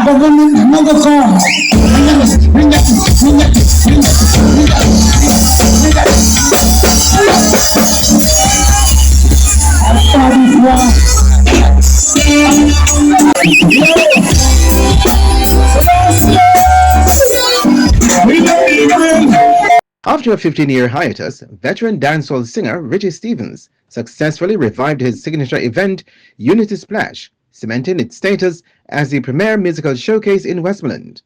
After a 15-year hiatus, veteran dancehall singer Richie Stephens successfully revived his signature event, Unity Splash, cementing its status as the premier musical showcase in Westmoreland.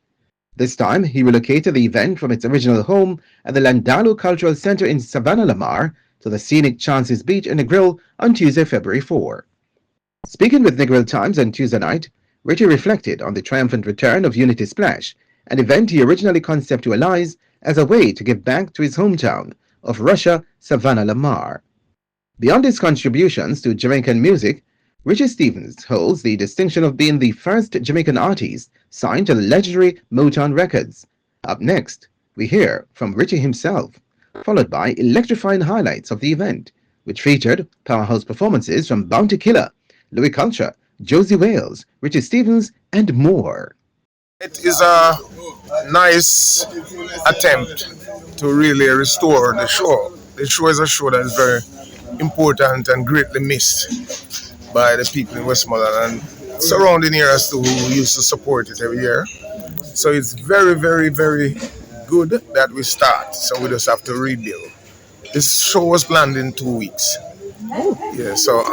This time, he relocated the event from its original home at the Llandilo Cultural Centre in Savanna-la-Mar to the scenic Chance's Beach in Negril on Tuesday, February 4. Speaking with Negril Times on Tuesday night, Richie reflected on the triumphant return of Unity Splash, an event he originally conceptualized as a way to give back to his hometown of Russia, Savanna-la-Mar. Beyond his contributions to Jamaican music, Richie Stephens holds the distinction of being the first Jamaican artiste signed to the legendary Motown Records. Up next, we hear from Richie himself, followed by electrifying highlights of the event, which featured powerhouse performances from Bounty Killer, Louie Culture, Josey Wales, Richie Stephens, and more. It is a nice attempt to really restore the show. The show is a show that is very important and greatly missed by the people in Westmoreland and surrounding areas too, who used to support it every year. So it's very, very, very good that we start. So we just have to rebuild. This show was planned in 2 weeks. Yeah, so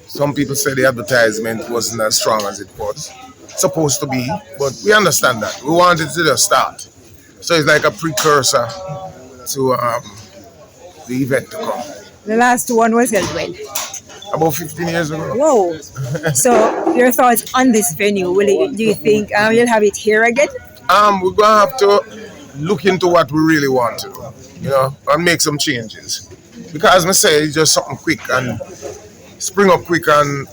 some people say the advertisement wasn't as strong as it was supposed to be, but we understand that. We wanted to just start. So it's like a precursor to the event to come. The last one was held when? About 15 years ago. Whoa. So your thoughts on this venue? Do you think you'll have it here again? We're going to have to look into what we really want to do, and make some changes. Because as I say, it's just something quick and spring up quick and,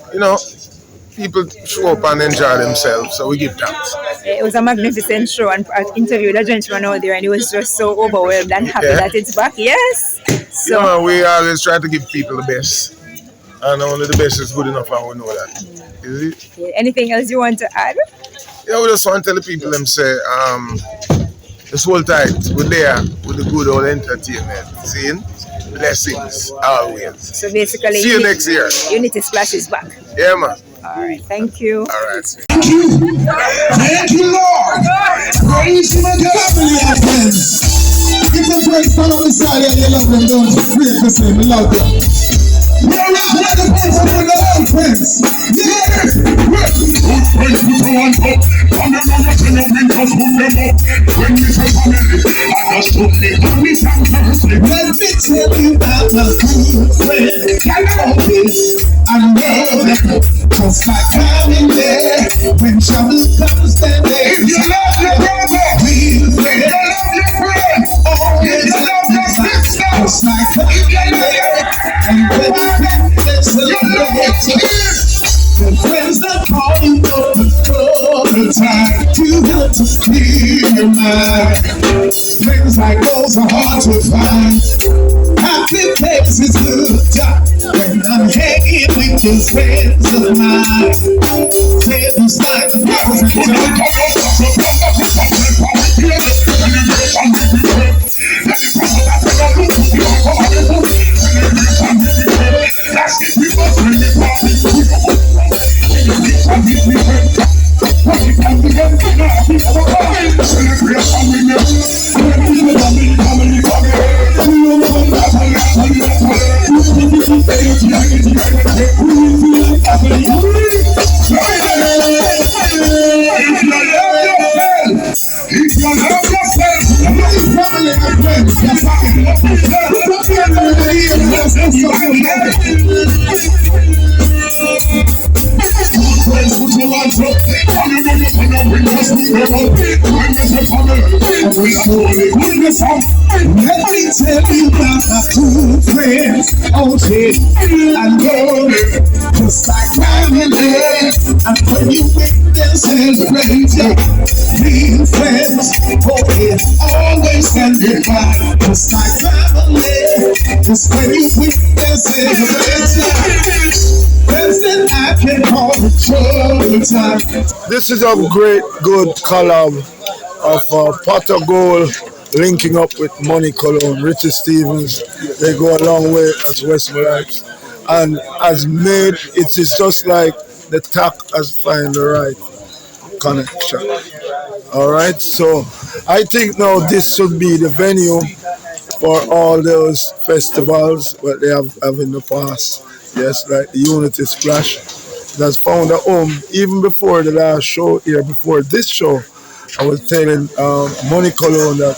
people show up and enjoy themselves, so we give thanks. It was a magnificent show, and I interviewed a gentleman out there and he was just so overwhelmed and happy that it's back. Yes. So we always try to give people the best, and only the best is good enough, and we know that. Is it? Anything else you want to add? Yeah, we just want to tell the people them say, just hold tight, we're there with the good old entertainment. See? Blessings always. So basically, see you next year. Unity Splash is back. Yeah, man. All right, thank you. All right. Thank you, Lord. Praise Him and God, my friends. If the friends follow the side and you love them, don't afraid to say we love them. Where the friends are the old friends? Yes. Good friends put your hands up. Come here, now you tell your men just put them up. When we say family, understood me. When we thank mercy. Let me tell you about my good friend. I know this. I know that. Just like I'm in there. When trouble comes, then if you love your brother, real friend. You love your friend. Oh, you love your sister. Just like I'm in there. And when there's a love. The friends that call you all the time to help to clear your mind. Things like those are hard to find. Happy places good time when I'm hanging with those friends of mine. Friends like the brothers and let me tell you about my cool friends. Oh, shit, I know it. Just like I'm in there. And when you witness and praise you, real friends, oh, it always can be by. Just like family. Just when you witness and praise you. Then I can call it trouble time. This is a great, good collab of Potter Gold linking up with Money Cologne, Richie Stephens. They go a long way as Westmoreland. And as made, it is just like the tack has find the right connection. All right, so I think now this should be the venue for all those festivals that they have in the past. Yes, like the Unity Splash that's found a home even before the last show here, before this show. I was telling Money Cologne that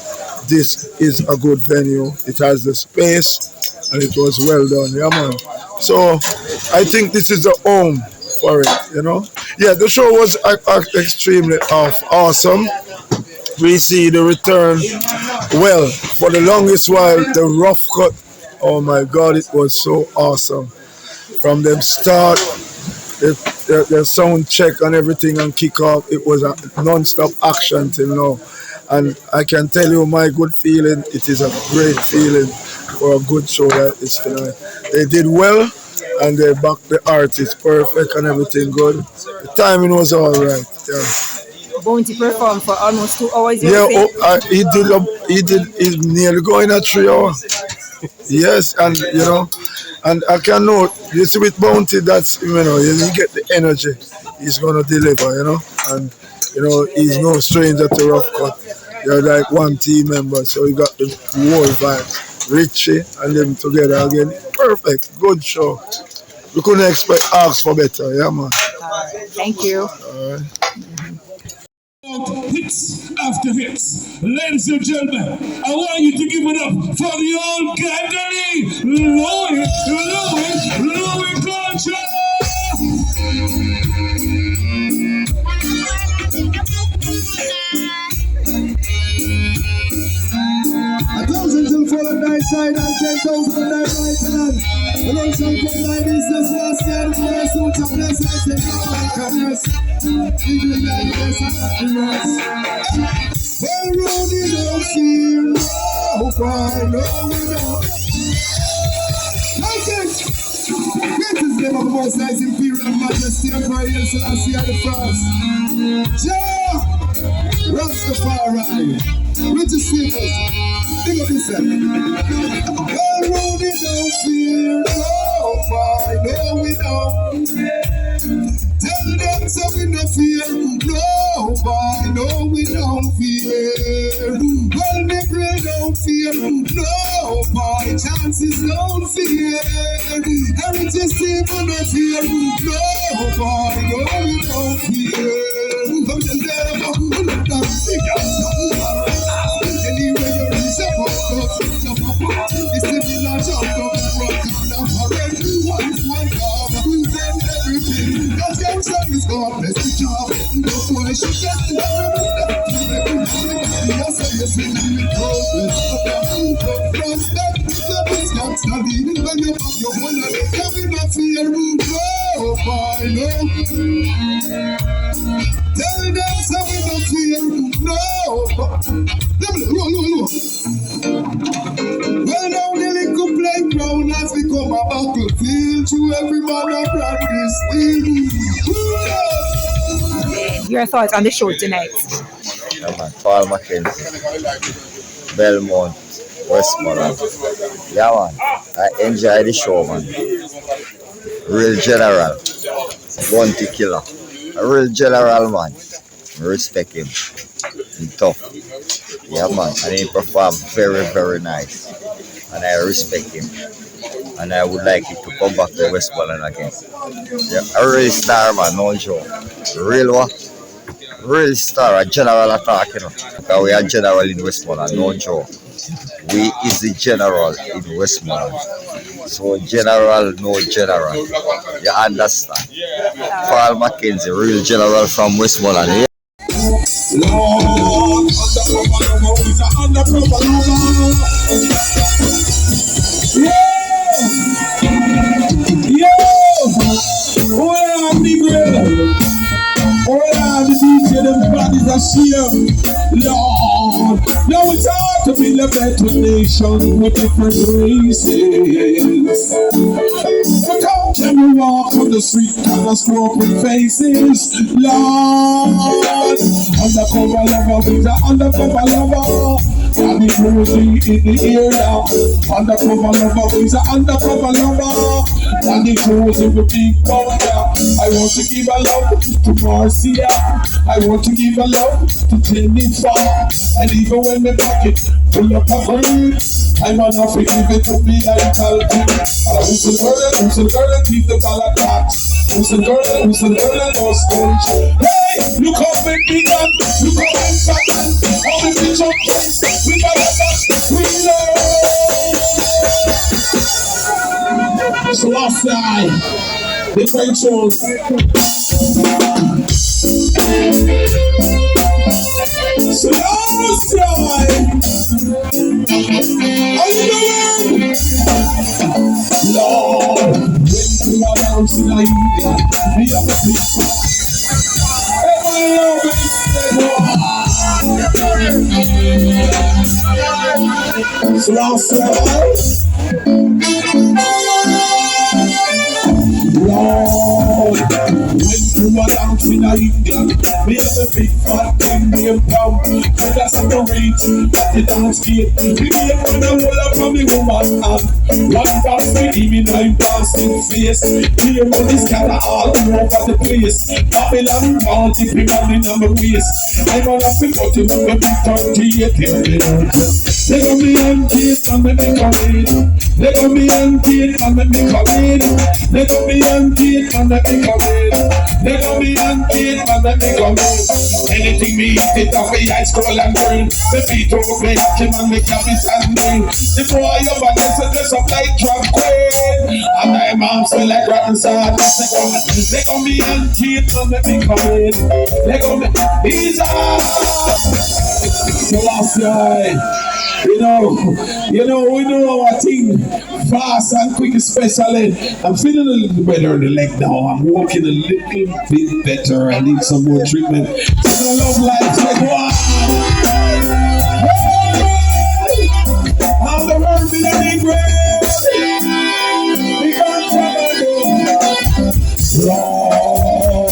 this is a good venue. It has the space and it was well done. Yeah, man. So I think this is the home for it, you know. Yeah, the show was extremely awesome. We see the return. Well, for the longest while, the rough cut. Oh my God, it was so awesome. From them start, the sound check and everything and kick off, it was a non-stop action till now. And I can tell you my good feeling, it is a great feeling for a good show like this tonight. They did well and they backed the artist perfect and everything good. The timing was all right. Yeah. Bounty performed for almost 2 hours. Yeah, he's nearly going at 3 hours. Yes, and you know, and I can know, you see with Bounty, that's, you know, you get the energy he's going to deliver, you know, and, you know, he's no stranger to rough cut. They're like one team member, so you got the whole vibe. Richie and them together again, perfect, good show. We couldn't ask for better, yeah, man. Thank you. All right. Hits after hits. Ladies and gentlemen, I want you to give it up for the old Gandhi, Louie Culture. A thousand till for the night side and 10,000 on the right hand. And then some come like this, this last year, the first two topless, I say, no, I can rest. Even like this, I got the rest. Well, Rudy don't fear, no, cry, no, we don't. Okay. This is the most nice imperial majesty of Royal Selassie the first. Jah, Rastafari. Richie Stephens, think of yourself. Well, Rudy don't fear, no, why, no, we don't. Tell them so we no fear, no, why, no, we don't fear. Well, Negril don't fear, no, why, chances don't fear. Richie Stephens no fear, no, why, no, we don't fear. Come to them, let them see us. Anyway, you reach up, it's the village of the front corner parade. One come, then everything. That gangster is gone, let's be job. That's why she gets to yes, I guess we need progress. From step to step, it's gangster lead. When you have your one of it, tell me not fear. No, I know. Tell them so we don't fear. No, well, now the little playground has become a battlefield to every man of practice. Your thoughts on the show tonight? Yeah, man. Paul Mackenzie, Belmont, Westmoreland. Yeah, man. I enjoy the show, man. Real general, bounty killer. A real general, man. I respect him. He's tough. Yeah, man. And he performed very, very nice. And I respect him. And I would like it to come back to Westmoreland again. Yeah, a real star, man, no joke. Real what? Real star, a general attack, you know. Because we are general in Westmoreland, no joke. We is the general in Westmoreland. So general, no general. You understand? Paul Mackenzie, real general from Westmoreland. Yeah. Lord, undercover, Yo! Hold on, Negril. Hold on, this see them bodies are shame. Lord, now it's hard to build a better nation with different races. But how can we walk on the street and a stroke with faces? Lord, undercover lover, with an undercover lover. And the cruising in the air now. Undercover lover, with an undercover lover. And the cruising with big powder. I want to give a love to Marcia. I want to give a love to Jennifer. And even when my pocket full up a green, I'm gonna forgive it to be like Calvin. Who's the girl that keep the ball attached? Who's the girl that was sponge? Hey, look how big big man, look how big fat man. How the bitch up place, we got a touch, we love. So last night, the great shows. So last night, how you doing? Lord, when you are down tonight, we have a peace. So last night, Lord, when you are down tonight, we have a big fat thing named down. So that's the reach, but the dance gate. We make one a roll up on the woman and one pass me, even I'm passing face. Here on this scatter all over the place. Babylon can't keep him on in my waist. I'm gonna pick out him with a big 38. They got me on tape and me come in. They got me on tape and me come in. They got me on tape and me come in. They got me on tape and me come in. Anything me eat it off the ice scroll and burn. The beat over me him and me cap it and burn. The boy over there so dress up like drag queen. And my mom smell like rotten sawdust. They got me on tape and me come in. They got me. He's up. So last night. You know, we do our thing fast and quick, especially. I'm feeling a little better in the leg now. I'm walking a little bit better. I need some more treatment. So I love life. Like, wow. How the world be the Negril. We can't tell you. Lord,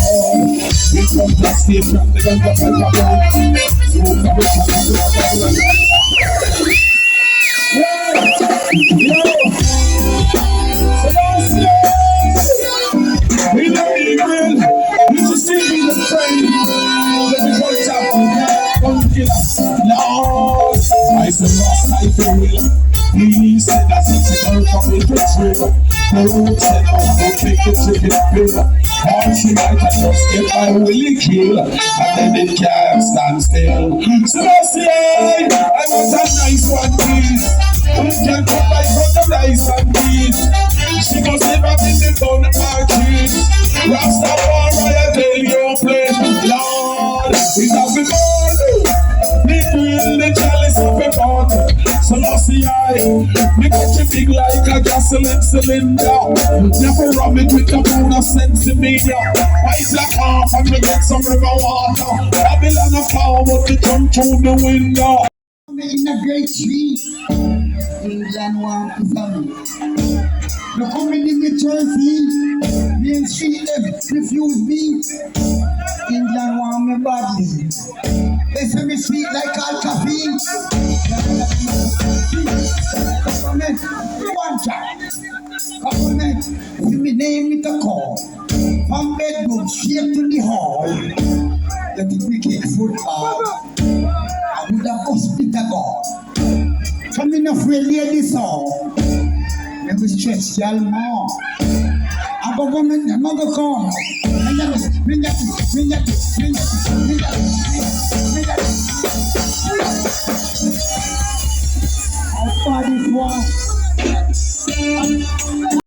we come to escape from the gun. We love Negril. Richie Stephens and friend. Negril Times. Lord, I said last night for real. He said that's it's a girl from the trip. The road said I'm gonna take the chicken pill. All she might have just get my willy kill. And then it can't stand still. So last night, I want a nice one, please. You can come back from the rice and peas. She must never been the bone arches. Rastafari, I tell you, place. Lord, it's not before. Negril, the chalice of a pot. So last night, me got you big like a gasoline cylinder. Never rub it with a pound of centimeter. White black half and me get some river water. Babylon a forward to jump through the window. In a great tree, England want to family. No coming in the Jersey, Main Street them refuse me. England want me badly. They say me sweet like alkaline. Government, one job. Government, see me name with a call. From bedroom straight to the hall. Let it make it football. I would have hospital. Come in a free lady song. Never stretch y'all more. A government, I'm going to come. How far this one?